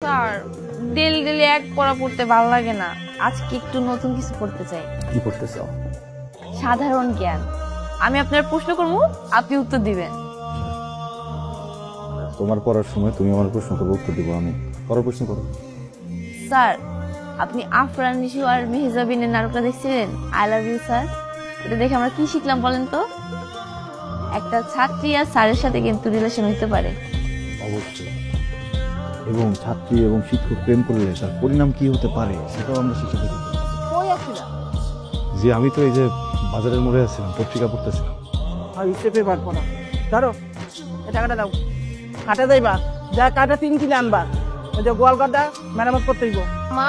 Sir daily daily এক পড়া পড়তে ভালো লাগে না, আজকে একটু নতুন কিছু পড়তে চাই। কি পড়তে চাও? সাধারণ জ্ঞান। আমি আপনার প্রশ্ন করবো, আপনি উত্তর দিবেন। তোমার পড়ার সময় তুমি আমার প্রশ্ন করবো, উত্তর দিব আমি। পরের প্রশ্ন করো। স্যার আপনি আফরান নিশু আর মেহজাবিনের নাটকটা দেখছিলেন আই লাভ ইউ স্যার? এটা দেখে আমরা কি শিখলাম বলেন তো? একটা ছাত্রী আর স্যারের সাথে কিন্তু রিলেশন হইতে পারে। অবশ্যই। এবং ছাত্রী এবং শিক্ষক প্রেম করলে তার পরিণাম কি হতে পারে সেটাও আমরা শিখে থাকি। কই আছিলা? জি আমি তো এই যে বাজারের মোড়ে আছিলাম, পত্রিকা পড়তেছিলাম। আর হিসেবে বার করা ধরো, টাকাটা দাও। কাটা যাইবা, যা কাটা 3 কিলো আনবা। ওই যে গোয়াল কাটা মেরামত করতে হইব। মা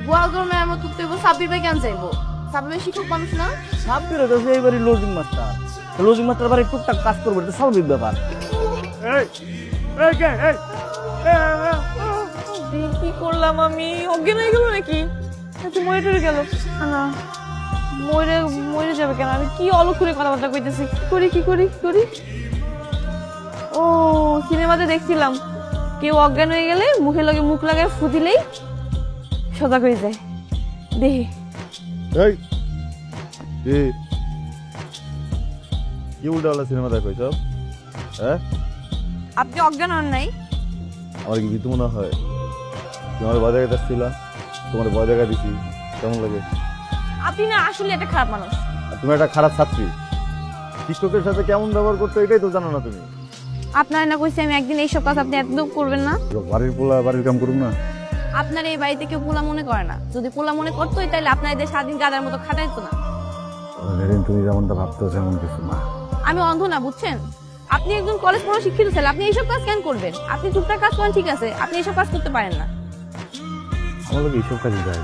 গোয়াল গরু মেরামত করতে হইব, সাব্বির ভাই কেন চাইবো? সাব্বির ভাই শিক্ষক মানুষ না? সাব্বির তো এইবারই লজিং মাস্টার, লজিং মাস্টার বাড়ি টুকটাক কাজ করবে, এটা স্বাভাবিক ব্যাপার। কি করলাম আমি? অজ্ঞান হয়ে গেল নাকি? মরে টরে গেল? মরে মরে যাবে কেন? আমি কি অলক্ষণে কথাবার্তা কইতেছি। কি করি? ও সিনেমাতে দেখছিলাম কেউ অজ্ঞান হয়ে গেলে মুখে লগে মুখ লাগায় ফু দিলেই সজাগ হয়ে যায়। দেখি কি উল্টাওয়ালা সিনেমা দেখো সব? হ্যাঁ আপনি অজ্ঞান হন নাই? আমার কি ভীতু মনে হয়? তোমার ভয় দেখা যাচ্ছিল, তোমার ভয় দেখা দিচ্ছি, কেমন লাগে? আপনি না আসলে একটা খারাপ মানুষ। আর তুমি একটা খারাপ ছাত্রী, শিক্ষকের সাথে কেমন ব্যবহার করতে এটাই তো জানো না তুমি। আপনার না কইছি আমি একদিন এইসব কাজ আপনি একদম করবেন না। বাড়ির পোলা বাড়ির কাম করুন না। আপনার এই বাড়িতে কেউ পোলা মনে করে না, যদি পোলা মনে করতোই তাহলে আপনার এদের সারাদিন গাদার মতো খাটাইতো না। তুমি যেমনটা ভাবতো তেমন কিছু না। আমি অন্ধ না, বুঝছেন? আপনি একজন কলেজ পড়া শিক্ষিত ছেলে, আপনি এইসব কাজ কেন করবেন? আপনি টুকটাক কাজ করেন ঠিক আছে, আপনি এইসব কাজ করতে পারেন না। আমার লোক এইসব কাজে যায়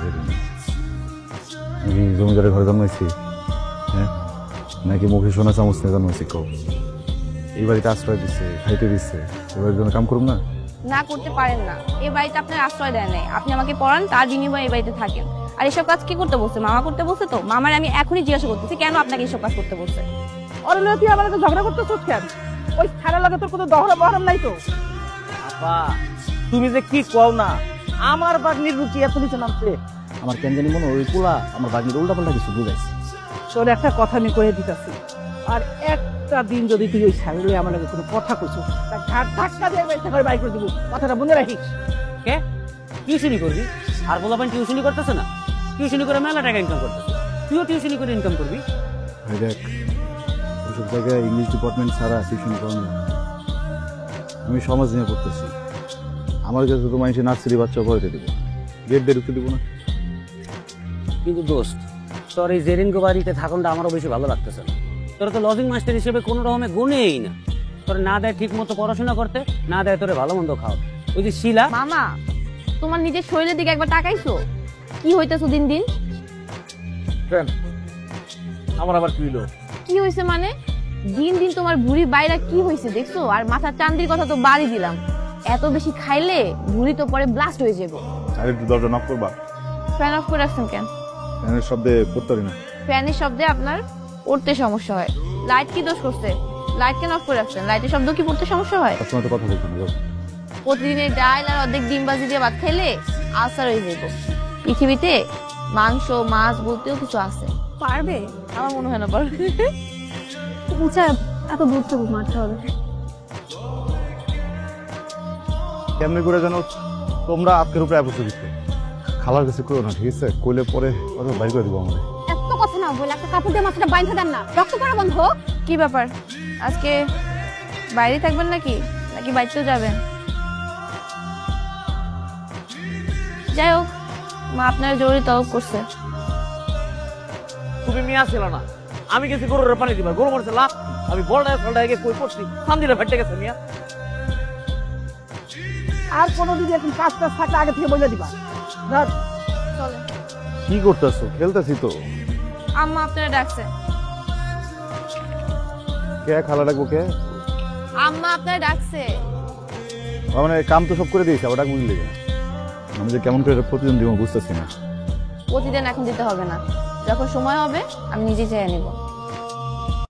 নাকি জমিদারের ঘরে জন্মাইছি? হ্যাঁ নাকি মুখে সোনা চামচ নিয়ে জন্মাইছি? কও এই বাড়িতে আশ্রয় দিচ্ছে, খাইতে দিচ্ছে, এবার জন্য কাম করুন না? না করতে পারেন না, এই বাড়িতে আপনার আশ্রয় দেয় নাই, আপনি আমাকে পড়ান, তার বিনিময়ে এই বাড়িতে থাকেন। আর এসব কাজ কি করতে বলছে? মামা করতে বলছে তো। মামার আমি এখনই জিজ্ঞাসা করতেছি কেন আপনাকে এইসব কাজ করতে বলছে। আরে না, তুই আমার সাথে ঝগড়া করতেছিস কেন? ওই ছাড়া লাগে তোর কোনো দহরা বহরম নাই তো? আপা তুমি যে কি কও না, আমার বাগনির রুচি এত নিচে নামছে। আমার কেন জানি মনে ওই পোলা আমার বাগনির উল্টাপাল্টা কিছু বুঝাইছে। তোর একটা কথা আমি কয়ে দিতেছি, আর একটা দিন যদি তুই ওই ছাড়লে আমার লাগে কোনো কথা কইছো, তা ঘাট ধাক্কা দিয়ে বাইরে করে বাইর করে দিব, কথাটা মনে রাখিস। কে টিউশনি করবি? আর পোলাপান টিউশনি করতেছে না? টিউশনি করে মেলা টাকা ইনকাম করতেছে, তুইও টিউশনি করে ইনকাম করবি। দেখ ওইসব জায়গায় ইংলিশ ডিপার্টমেন্ট ছাড়া টিউশন করেন না। আমি সমাজ নিয়ে পড়তেছি, আমার কাছে তো মানুষের নার্সারি বাচ্চা পড়াতে দেবো, গেট দিয়ে ঢুকতে দেবো না। কিন্তু দোস্ত, তোর এই জেরিনগো বাড়িতে থাকুনটা আমারও বেশি ভালো লাগতেছে না। তোরা তো লজিং মাস্টার হিসেবে কোনো রকমে গুনেই না। তোর না দেয় ঠিক মতো পড়াশোনা করতে, না দেয় তোরে ভালো মন্দ খাও। ওই যে শিলা, মামা তোমার নিজের শরীরের দিকে একবার তাকাইছো? কি হইতেছো দিন দিন? আমার আবার কি হলো? কি হয়েছে মানে? দিন দিন তোমার ভুঁড়ি বাইরা কি হয়েছে দেখছো? আর মাথার চান্দির কথা তো বাড়ি দিলাম, এত বেশি খাইলে ভুঁড়ি তো পরে ব্লাস্ট হয়ে যাবো। আরে একটু দরজা নক করবা? ফ্যান অফ করে রাখছেন কেন? ফ্যানের শব্দে পড়তে পারি না। ফ্যানের শব্দে আপনার পড়তে সমস্যা হয়। লাইট কি দোষ করছে? লাইট কেন অফ করে রাখছেন? লাইটের শব্দ কি পড়তে সমস্যা হয়? সবসময় তো কথা বলতে না। প্রতিদিনের ডাল আর অর্ধেক ডিমবাজি দিয়ে ভাত খেলে আলসার হয়ে যাইব। পৃথিবীতে মাংস মাছ বলতেও কিছু আছে। পারবে? আমার মনে হয় না পারবে। আচ্ছা এত দূর থেকে মারতে হবে? কেমনি করে জানো তোমরা আজকের উপরে অ্যাপোসে দিতে? খালার কাছে করো না, ঠিক আছে? কইলে পরে বাইর করে দিব আমাদের। এত কথা না বলে একটা কাপড় দিয়ে মাথাটা বাইন্ধা দেন না, রক্ত পড়া বন্ধ। কি ব্যাপার, আজকে বাইরে থাকবেন নাকি নাকি বাইরেও যাবেন? যাই হোক, মা আপনার জরুরি তলব করছে। তুমি মিয়া ছিল না, আমি গেছি গরুর পানি দিবার, গরু মরছে লাভ। আমি বলডায় ফলডায় গিয়ে কই পড়ছি, সামদিলে ফেটে গেছে মিয়া। আর কোনো দিন এখন কাজ টাজ থাকলে আগে থেকে বলে দিবা। চলে। কি করতেছো? খেলতেছি তো। আম্মা আপনারা ডাকছে। কে খালা ডাকবো? কে? আম্মা আপনারা ডাকছে। মানে কাম তো সব করে দিয়েছি, আবার ডাকবো বুঝলে? আমি যে কেমন করে প্রতিদিন দিব বুঝতেছি না। প্রতিদিন এখন দিতে হবে না, যখন সময় হবে আমি নিজে চেয়ে নিব।